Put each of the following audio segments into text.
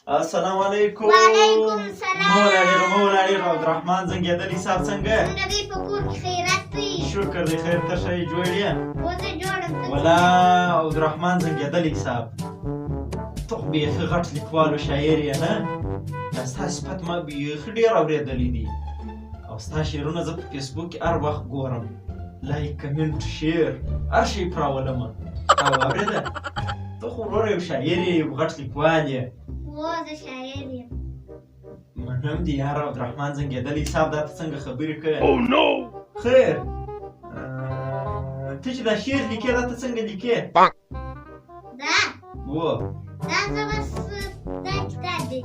السلام علیکم. وعلیکم السلام. مولانا عبدالرحمن زنګېدلی صاحب څنګه؟ څنګه دی په کور کې خیرات دی؟ شکر دی خیر ته ښه یې جوړ یې؟ وزه جوړه ته ولا عبدالرحمن زنګېدلی صاحب ته خو بیخي غټ لیکوال و شاعر یې نه؟ دا ستا صفت ما بیخي ډېر اورېدلی دي او ستا شعرونه زه په فیسبوک کې هر وخت ګورم، لایک کمنټ شیر هر شی پراولمه. او اورېده ته خو وروره یو شاعر یې یو غټ لیکوال یې. وزه شاعر یم. منم دي یار عبدالرحمن زنګېدلی صاحب دا ته څنګه خبرې کوې؟ خیر ته چې دا شعر لیکې دا ته څنګه لیکې؟ دا دا زه بس دا کتاب دی.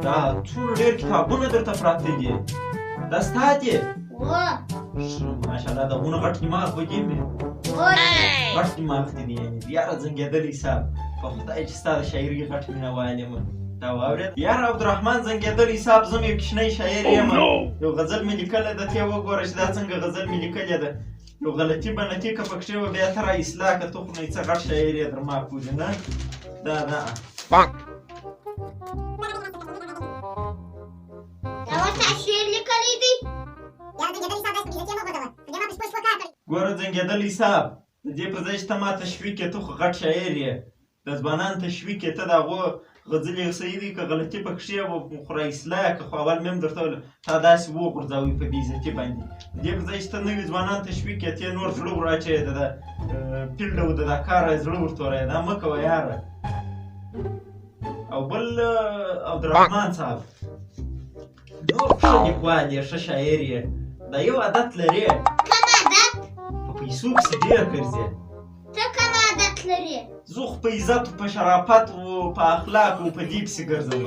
دا څومره ډېر کتابونه درته پراته دي، دا ستا دي؟ ماشاءالله دغونه غټ دماغ پکې مې غټ دماغ دي دي یعنې یاره زنګېدلی صاحب په خدای چې ستا د شاعري غټ مینهوال یم. دا واورېد یار عبدالرحمن زنګېدلی صاحب زه یو کوچنی شاعر یم، یو غزل مې لیکلی ده، ته یې وګوره چې دا څنګه غزل مې لیکلې ده. یو غلطي بنطي که پکښې وه بیا ته را اصلاح کړه، ته خو نه یې څه غټ شاعر یې در ما پورې نه. دا دا ورته شعر لیکلی دی؟ ګوره زنګېدلی صاحب د دې پر ځای چې ته ما تشویق یې، ته خو غټ شاعر یې، د ځوانانو تشویق یې، ته د هغو غزلې صحیح دي که غلطي پکښې وه خو را اصلاح کړه. خو اول مې هم درته ویل تا داسې وغورځوئ په بې عزتي باندې. د دې پر ځای چې ته نوي ځوانان تشویق یې، ته یې نور زړه ور اچوې، د فیلډ او د دا کار زړه ورتوروې، دا مه کوه یاره. او بل عبدالرحمن صاحب نور ښه لیکوال یې، ښه شاعر یې، دا یو عادت لرې کوم عادت؟ په پیسو پسې ډېر ګرځې. ته کوم عادت لرې؟ زه خو په عزت په شرافت و په اخلاق و په دې پسې ګرځم.